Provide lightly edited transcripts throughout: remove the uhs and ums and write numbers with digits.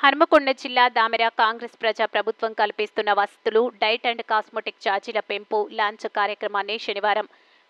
హన్మకొండ జిల్లా దామెర కాంగ్రెస్ ప్రజా ప్రభుత్వం కల్పిస్తున్న వసతులు డైట్ అండ్ కాస్మెటిక్ ఛార్జీల పెంపు లాంచ్ కార్యక్రమాన్ని శనివారం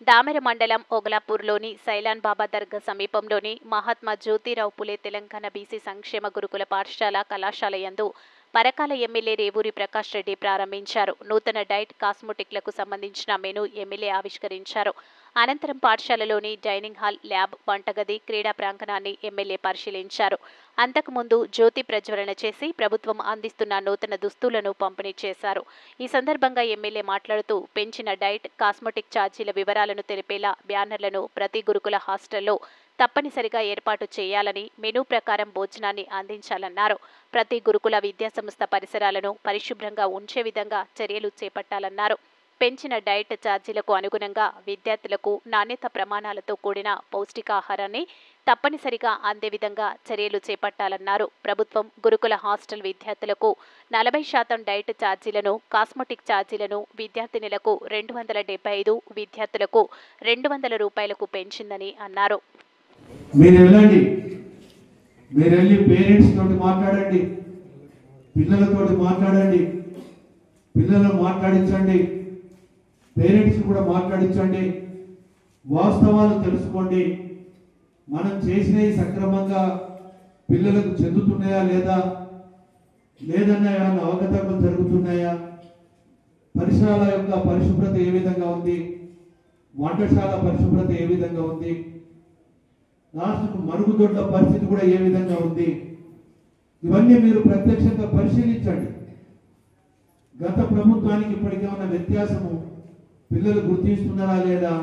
దామెర మండలం ఓగలాపూర్లోని సైలాన్ బాబా దర్గా సమీపంలోని మహాత్మా జ్యోతిరావు పులే తెలంగాణ బీసీ సంక్షేమ గురుకుల పాఠశాల కళాశాల యందు పరకాల ఎమ్మెల్యే రేవూరి ప్రకాష్ రెడ్డి ప్రారంభించారు. నూతన డైట్ కాస్మెటిక్లకు సంబంధించిన మెనూ ఎమ్మెల్యే ఆవిష్కరించారు. అనంతరం పాఠశాలలోని డైనింగ్ హాల్, ల్యాబ్, వంటగది, క్రీడా ప్రాంగణాన్ని ఎమ్మెల్యే పరిశీలించారు. అంతకుముందు జ్యోతి ప్రజ్వలన చేసి ప్రభుత్వం అందిస్తున్న నూతన దుస్తులను పంపిణీ చేశారు. ఈ సందర్భంగా ఎమ్మెల్యే మాట్లాడుతూ పెంచిన డైట్, కాస్మెటిక్ ఛార్జీల వివరాలను తెలిపేలా బ్యానర్లను ప్రతి గురుకుల హాస్టల్లో తప్పనిసరిగా ఏర్పాటు చేయాలని, మెనూ ప్రకారం భోజనాన్ని అందించాలన్నారు. ప్రతి గురుకుల విద్యాసంస్థ పరిసరాలను పరిశుభ్రంగా ఉంచే విధంగా చర్యలు చేపట్టాలన్నారు. పెంచిన డైట్ ఛార్జీలకు అనుగుణంగా విద్యార్థులకు నాణ్యత ప్రమాణాలతో కూడిన పౌష్టికాహారాన్ని తప్పనిసరిగా అందే విధంగా చర్యలు చేపట్టాలన్నారు. ప్రభుత్వం గురుకుల హాస్టల్ విద్యార్థులకు 40% డైట్ ఛార్జీలను, కాస్మెటిక్ ఛార్జీలను విద్యార్థినులకు 275, విద్యార్థులకు 200 రూపాయలకు పెంచిందని అన్నారు. పేరెంట్స్ తోటి మాట్లాడండి, పిల్లలతోటి మాట్లాడండి, పిల్లలను మాట్లాడించండి, పేరెంట్స్ కూడా మాట్లాడించండి, వాస్తవాలు తెలుసుకోండి. మనం చేసినవి సక్రమంగా పిల్లలకు చెందుతున్నాయా లేదన్నా ఏమైనా అవకతవకలు జరుగుతున్నాయా, పరిసరాల యొక్క పరిశుభ్రత ఏ విధంగా ఉంది, వంటశాల పరిశుభ్రత ఏ విధంగా ఉంది, లాస్ట్కు మరుగుదొడ్ల పరిస్థితి కూడా ఏ విధంగా ఉంది, ఇవన్నీ మీరు ప్రత్యక్షంగా పరిశీలించండి. గత ప్రభుత్వానికి ఇప్పటికేమన్నా వ్యత్యాసము పిల్లలు గుర్తిస్తున్నారా లేదా,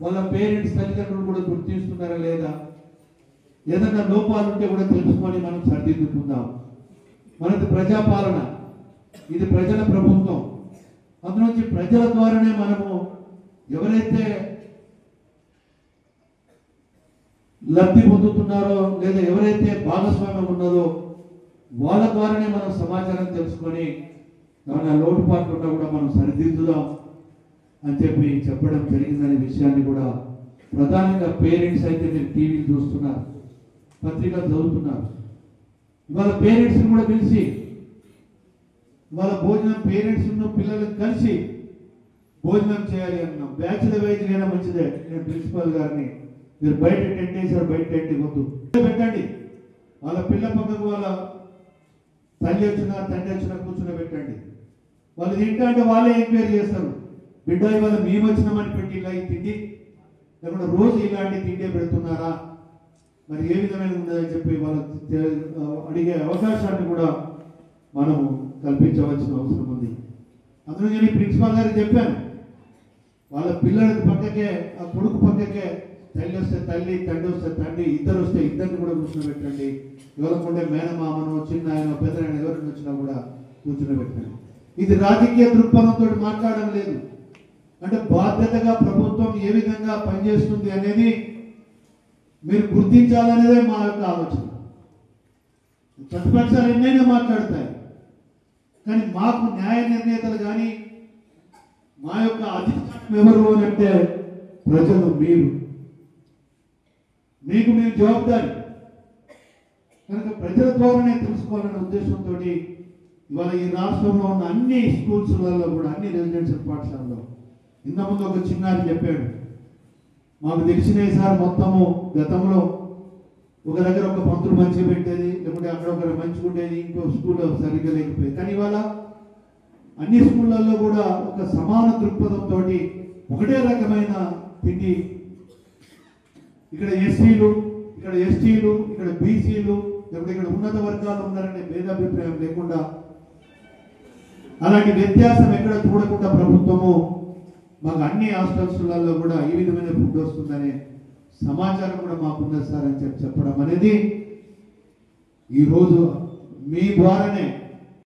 వాళ్ళ పేరెంట్స్ తల్లిదండ్రులు కూడా గుర్తిస్తున్నారా లేదా, ఏదైనా లోపాలు ఉంటే కూడా తెలుసుకొని మనం సరిదిద్దుకుందాం. మనది ప్రజాపాలన, ఇది ప్రజల ప్రభుత్వం. అందులోంచి ప్రజల ద్వారానే మనము ఎవరైతే లబ్ధి పొందుతున్నారో లేదా ఎవరైతే భాగస్వామ్యం ఉన్నదో వాళ్ళ ద్వారానే మనం సమాచారం తెలుసుకొని ఏమైనా లోటుపాట్లు ఉన్నా కూడా మనం సరిదిద్దుదాం అని చెప్పడం జరిగిందనే విషయాన్ని కూడా ప్రధానంగా పేరెంట్స్ అయితే మీరు టీవీలు చూస్తున్నారు, పత్రికలు చదువుతున్నారు. ఇవాళ పేరెంట్స్ని కూడా పిలిచి ఇవాళ భోజనం పేరెంట్స్ పిల్లలకు కలిసి భోజనం చేయాలి అన్నాం. బ్యాచులర్ వైజ్ అయినా మంచిదే. నేను ప్రిన్సిపల్ గారిని మీరు బయట టెంట్ వేసారు, బయట టెంట్ వద్దు పెట్టండి. వాళ్ళ పిల్ల పక్కకు వాళ్ళ తల్లి వచ్చినా తండ్రి వచ్చినా కూర్చుని పెట్టండి. వాళ్ళు తింటా అంటే వాళ్ళే ఎంక్వైరీ చేస్తారు, బిడ్డ ఇవాళ మేము వచ్చినామని పెట్టి ఇలా తిండి లేకుండా రోజు ఇలాంటి తిండే పెడుతున్నారా, మరి ఏ విధమైన ఉందని చెప్పి వాళ్ళకి అడిగే అవకాశాన్ని కూడా మనము కల్పించవలసిన అవసరం ఉంది. అందులో నేను ప్రిన్సిపాల్ గారికి చెప్పాను, వాళ్ళ పిల్లలకి పక్కకే, ఆ కొడుకు పక్కకే తల్లి వస్తే తల్లి, తండ్రి వస్తే తండ్రి, ఇద్దరు వస్తే ఇద్దరిని కూడా కూర్చుని పెట్టండి. ఎవరికుంటే మేనమామను, చిన్న ఆయన, పెద్ద ఆయన ఎవరిని వచ్చినా కూడా కూర్చుని పెట్టండి. ఇది రాజకీయ దృక్పథంతో మాట్లాడడం లేదు. అంటే బాధ్యతగా ప్రభుత్వం ఏ విధంగా పనిచేస్తుంది అనేది మీరు గుర్తించాలనేదే మా యొక్క ఆలోచన. ప్రతిపక్షాలు ఎన్నైనా మాట్లాడతాయి, కానీ మాకు న్యాయ నిర్ణేతలు కానీ మా యొక్క అధికారం ఎవరు అంటే ప్రజలు, మీకు జవాబుదారి కనుక ప్రజల ద్వారానే తెలుసుకోవాలనే ఉద్దేశంతో ఇవాళ ఈ రాష్ట్రంలో ఉన్న అన్ని స్కూల్స్లలో కూడా, అన్ని రెసిడెన్షియల్ పాఠశాలలో ఇంతకుముందు ఒక చిన్నారి చెప్పాడు, మాకు తెలిసిన సార్ మొత్తము గతంలో ఒక దగ్గర ఒక పంతులు మంచిగా పెట్టేది, లేకుంటే అక్కడ ఒకరు మంచిగా ఉండేది, ఇంకో స్కూల్లో సరిగ్గా లేకపోయేది. కానీ ఇవాళ అన్ని స్కూళ్ళల్లో కూడా ఒక సమాన దృక్పథంతో ఒకటే రకమైన తిండి, ఇక్కడ ఎస్సీలు, ఇక్కడ ఎస్టీలు, ఇక్కడ బీసీలు, లేకపోతే ఇక్కడ ఉన్నత వర్గాలు ఉన్నారనే భేదాభిప్రాయం లేకుండా, అలాంటి వ్యత్యాసం ఎక్కడ చూడకుండా ప్రభుత్వము మాకు అన్ని హాస్టల్స్లలో కూడా ఈ విధమైన ఫుడ్ వస్తుందనే సమాచారం కూడా మాకున్నది సార్ అని చెప్పడం అనేది ఈరోజు మీ ద్వారానే